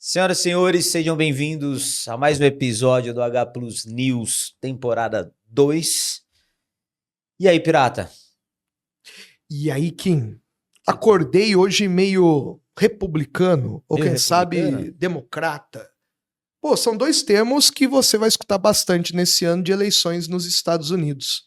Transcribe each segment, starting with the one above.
Senhoras e senhores, sejam bem-vindos a mais um episódio do H Plus News, temporada 2. E aí, pirata? E aí, Kim, acordei hoje meio republicano, ou Meio quem republicano? sabe democrata. Pô, são dois termos que você vai escutar bastante nesse ano de eleições nos Estados Unidos.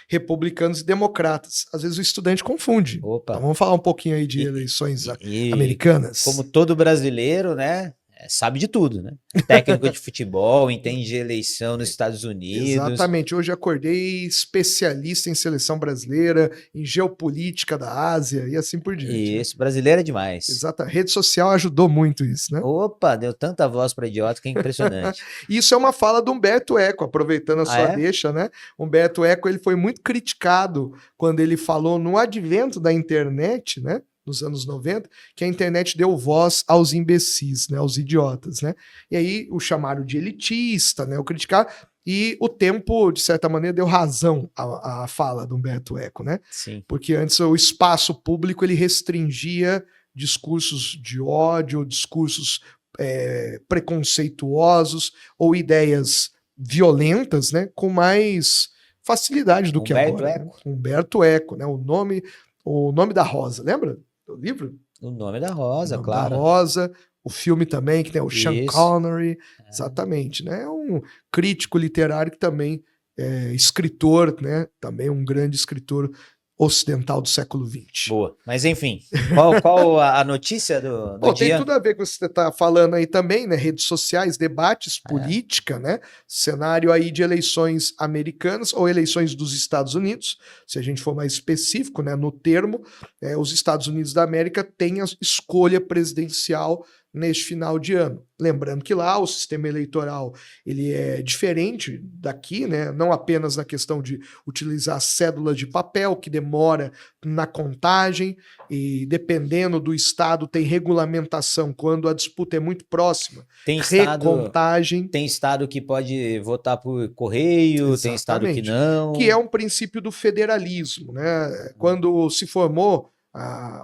Republicanos e democratas. Às vezes o estudante confunde. Então Opa! vamos falar um pouquinho aí de E, eleições como americanas. todo brasileiro, né? Sabe de tudo, né? Técnico de futebol, entende de eleição nos Estados Unidos. Exatamente. Hoje acordei especialista em seleção brasileira, em geopolítica da Ásia e assim por diante, E né? esse brasileiro é demais. Exata. A rede social ajudou muito isso, né? Opa, deu tanta voz para idiota que é impressionante. Isso é uma fala do Humberto Eco, aproveitando a Ah, sua é? deixa, né? Humberto Eco ele foi muito criticado quando ele falou no advento da internet, né? Nos anos 90, que a internet deu voz aos imbecis, né? Aos idiotas, né? E aí o chamaram de elitista, né? O criticar. E o tempo, de certa maneira, deu razão à fala do Humberto Eco, né? Sim. Porque antes o espaço público ele restringia discursos de ódio, discursos preconceituosos ou ideias violentas, né, com mais facilidade do que Humberto agora. Né? Eco? Humberto Eco, né, o nome da Rosa, lembra do livro? O nome da O Rosa, nome da claro. Rosa, o filme também, que tem o Sean Isso. Connery, exatamente, né, é um crítico literário que também é escritor, né, também um grande escritor ocidental do século XX. Boa. Mas enfim, qual a notícia do Pô, tem dia? tudo a ver com o que você está falando aí também, né? Redes sociais, debates, É. política, né? Cenário aí de eleições americanas ou eleições dos Estados Unidos, se a gente for mais específico, né? No termo, os Estados Unidos da América têm a escolha presidencial neste final de ano. Lembrando que lá o sistema eleitoral ele é diferente daqui, né? Não apenas na questão de utilizar cédula de papel, que demora na contagem, e dependendo do estado tem regulamentação quando a disputa é muito próxima. Tem Recontagem. estado que pode votar por correio, tem estado que Exatamente. não. Que é um princípio do federalismo, né? Quando se formou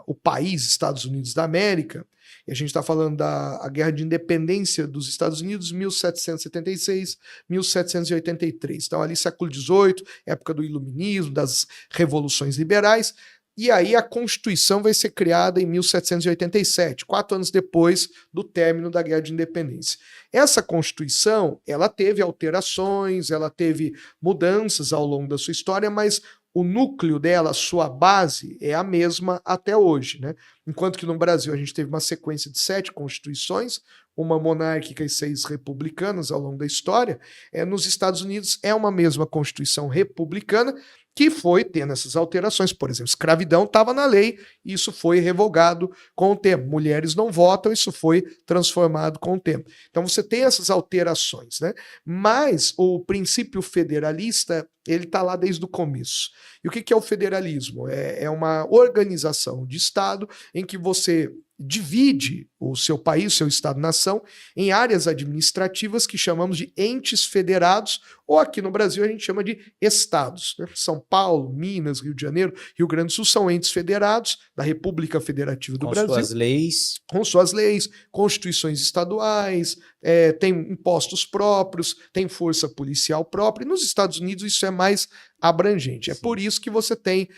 o país Estados Unidos da América, e a gente está falando da Guerra de Independência dos Estados Unidos, 1776, 1783. Então, ali, século XVIII, época do Iluminismo, das revoluções liberais. E aí, a Constituição vai ser criada em 1787, 4 anos depois do término da Guerra de Independência. Essa Constituição, ela teve alterações, ela teve mudanças ao longo da sua história, mas o núcleo dela, a sua base, é a mesma até hoje, né? Enquanto que no Brasil a gente teve uma sequência de 7 constituições, uma monárquica e 6 republicanas ao longo da história, nos Estados Unidos é uma mesma constituição republicana que foi tendo essas alterações. Por exemplo, escravidão estava na lei, e isso foi revogado com o tempo. Mulheres não votam, isso foi transformado com o tempo. Então você tem essas alterações, né? Mas o princípio federalista ele está lá desde o começo. E o que é o federalismo? É uma organização de Estado em que você divide o seu país, o seu Estado-nação, em áreas administrativas que chamamos de entes federados, ou aqui no Brasil a gente chama de estados. Né? São Paulo, Minas, Rio de Janeiro, Rio Grande do Sul são entes federados da República Federativa do Brasil. Com suas leis. Com suas leis, constituições estaduais, tem impostos próprios, tem força policial própria. E nos Estados Unidos isso é mais abrangente. É por isso que você tem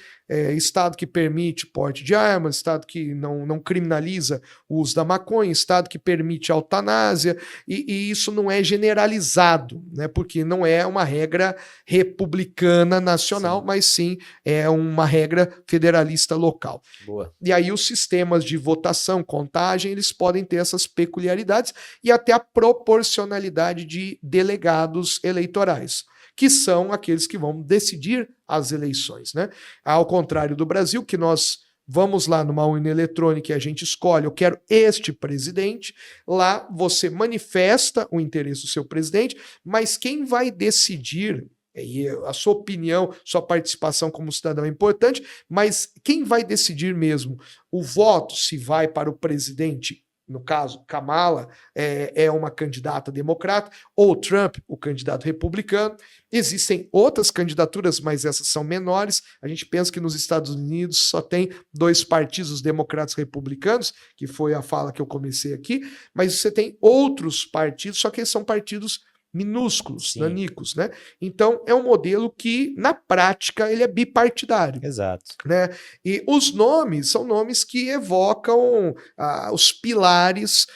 estado que permite porte de armas, estado que não criminaliza o uso da maconha, estado que permite a eutanásia, e isso não é generalizado, né? Porque não é uma regra republicana nacional, Sim. mas sim é uma regra federalista local. Boa. E aí os sistemas de votação, contagem, eles podem ter essas peculiaridades e até a proporcionalidade de delegados eleitorais, que são aqueles que vão decidir as eleições, né? Ao contrário do Brasil, que nós vamos lá numa urna eletrônica e a gente escolhe, eu quero este presidente, lá você manifesta o interesse do seu presidente, mas quem vai decidir, e a sua opinião, sua participação como cidadão é importante, mas quem vai decidir mesmo o voto, se vai para o presidente no caso, Kamala é uma candidata democrata, ou Trump, o candidato republicano. Existem outras candidaturas, mas essas são menores. A gente pensa que nos Estados Unidos só tem 2 partidos, os democratas e republicanos, que foi a fala que eu comecei aqui, mas você tem outros partidos, só que eles são partidos minúsculos, Sim. nanicos, né? Então, é um modelo que, na prática, ele é bipartidário. Exato. Né? E os nomes são nomes que evocam os pilares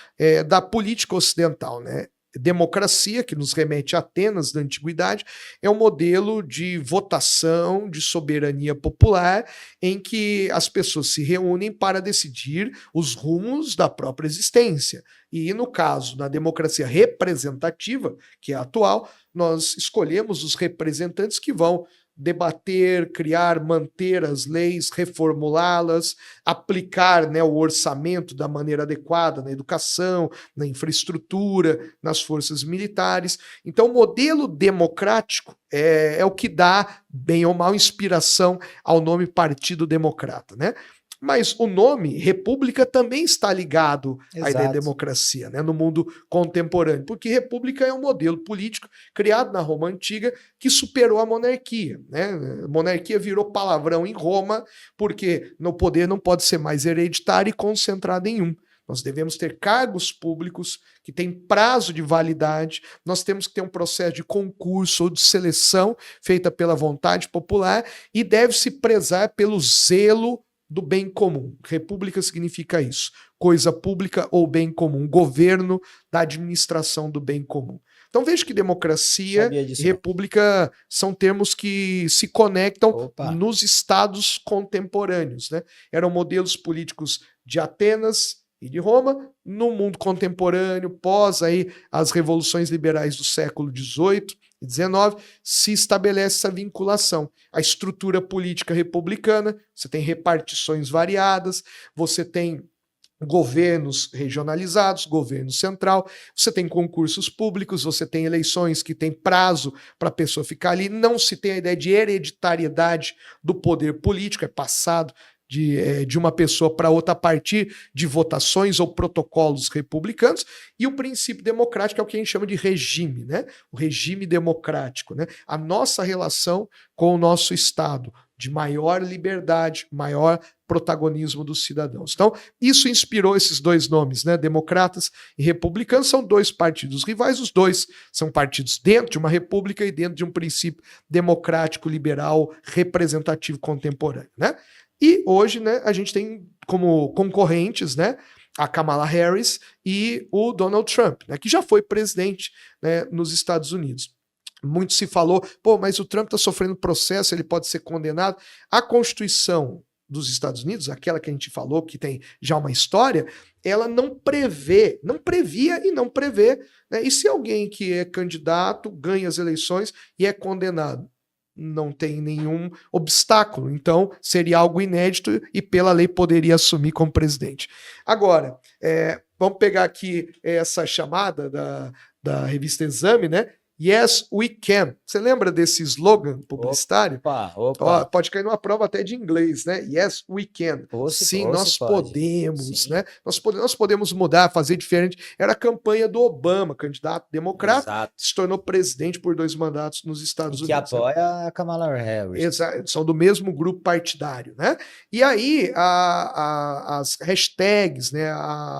da política ocidental, né? Democracia, que nos remete a Atenas da antiguidade, é um modelo de votação, de soberania popular, em que as pessoas se reúnem para decidir os rumos da própria existência. E no caso da democracia representativa, que é a atual, nós escolhemos os representantes que vão debater, criar, manter as leis, reformulá-las, aplicar, né, o orçamento da maneira adequada na educação, na infraestrutura, nas forças militares. Então, o modelo democrático é o que dá, bem ou mal, inspiração ao nome Partido Democrata, né? Mas o nome República também está ligado à ideia de democracia, né, no mundo contemporâneo, porque República é um modelo político criado na Roma Antiga que superou a monarquia. Né? A monarquia virou palavrão em Roma porque no poder não pode ser mais hereditário e concentrado em um. Nós devemos ter cargos públicos que têm prazo de validade, nós temos que ter um processo de concurso ou de seleção feita pela vontade popular e deve-se prezar pelo zelo do bem comum. República significa isso, coisa pública ou bem comum, governo da administração do bem comum. Então veja que democracia e república são termos que se conectam nos estados contemporâneos, né? Eram modelos políticos de Atenas e de Roma. No mundo contemporâneo, pós aí as revoluções liberais do século XVIII e XIX, se estabelece essa vinculação. A estrutura política republicana, você tem repartições variadas, você tem governos regionalizados, governo central, você tem concursos públicos, você tem eleições que tem prazo para a pessoa ficar ali, não se tem a ideia de hereditariedade do poder político, é passado de uma pessoa para outra a partir de votações ou protocolos republicanos, e o princípio democrático é o que a gente chama de regime, né? O regime democrático, né? A nossa relação com o nosso Estado, de maior liberdade, maior protagonismo dos cidadãos. Então, isso inspirou esses 2 nomes, né? Democratas e republicanos são 2 partidos rivais, os 2 são partidos dentro de uma república e dentro de um princípio democrático, liberal, representativo contemporâneo, né? E hoje, né, a gente tem como concorrentes, né, a Kamala Harris e o Donald Trump, né, que já foi presidente, né, nos Estados Unidos. Muito se falou, mas o Trump está sofrendo processo, ele pode ser condenado. A Constituição dos Estados Unidos, aquela que a gente falou, que tem já uma história, ela não previa e não prevê, né? E se alguém que é candidato ganha as eleições e é condenado? Não tem nenhum obstáculo, então seria algo inédito e pela lei poderia assumir como presidente. Agora, vamos pegar aqui essa chamada da revista Exame, né? Yes, we can. Você lembra desse slogan publicitário? Opa. Pode cair numa prova até de inglês, né? Yes, we can. Sim, nós podemos, né? Nós podemos mudar, fazer diferente. Era a campanha do Obama, candidato democrata, Exato. se tornou presidente por 2 mandatos nos Estados Unidos. Que apoia a Kamala Harris. Exato, são do mesmo grupo partidário, né? E aí as hashtags, né?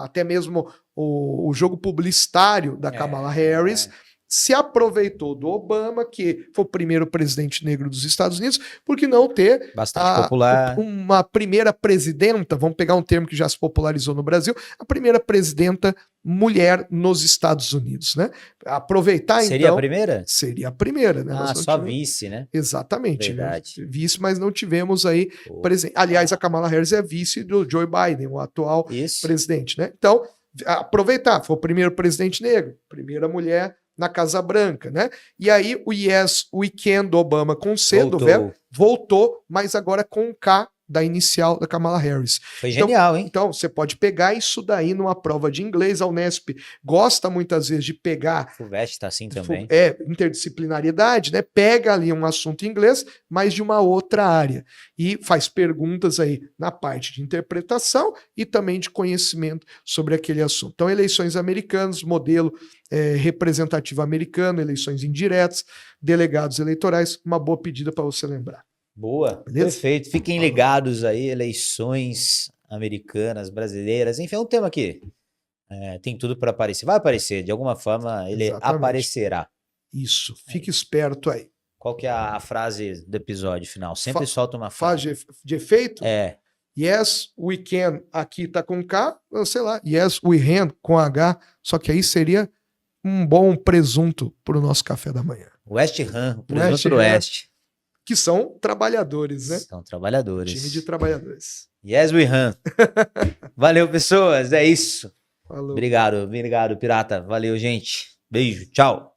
Até mesmo o jogo publicitário da Kamala Harris se aproveitou do Obama, que foi o primeiro presidente negro dos Estados Unidos, por que não ter bastante popular, uma primeira presidenta, vamos pegar um termo que já se popularizou no Brasil, a primeira presidenta mulher nos Estados Unidos, né? Aproveitar, seria então... a primeira? Seria a primeira, né? Só vice, né? Exatamente. Verdade. Né? Vice, mas não tivemos aí presidente. Aliás, a Kamala Harris é vice do Joe Biden, o atual presidente, né? Então, aproveitar, foi o primeiro presidente negro, primeira mulher na Casa Branca, né? E aí o Yes, We Can do Obama com C, do verbo, voltou, mas agora com K da inicial da Kamala Harris. Foi genial, hein? Então, você pode pegar isso daí numa prova de inglês. A Unesp gosta muitas vezes de pegar FUVEST tá assim também. Interdisciplinariedade, né? Pega ali um assunto em inglês, mas de uma outra área. E faz perguntas aí na parte de interpretação e também de conhecimento sobre aquele assunto. Então, eleições americanas, modelo representativo americano, eleições indiretas, delegados eleitorais, uma boa pedida para você lembrar. Boa, beleza? Perfeito. Fiquem ligados aí, eleições americanas, brasileiras, enfim, é um tema que tem tudo para aparecer. Vai aparecer, de alguma forma ele aparecerá. Isso, fique esperto aí. Qual que é a frase do episódio final? Sempre solta uma frase. Frase de efeito? Yes, we can, aqui tá com K, sei lá, yes, we can com H, só que aí seria um bom presunto para o nosso café da manhã. West Ham, o presunto do Oeste. Que são trabalhadores, né? São trabalhadores. Time de trabalhadores. Yes, we can. Valeu, pessoas, é isso. Falou. Obrigado, Pirata. Valeu, gente. Beijo, tchau.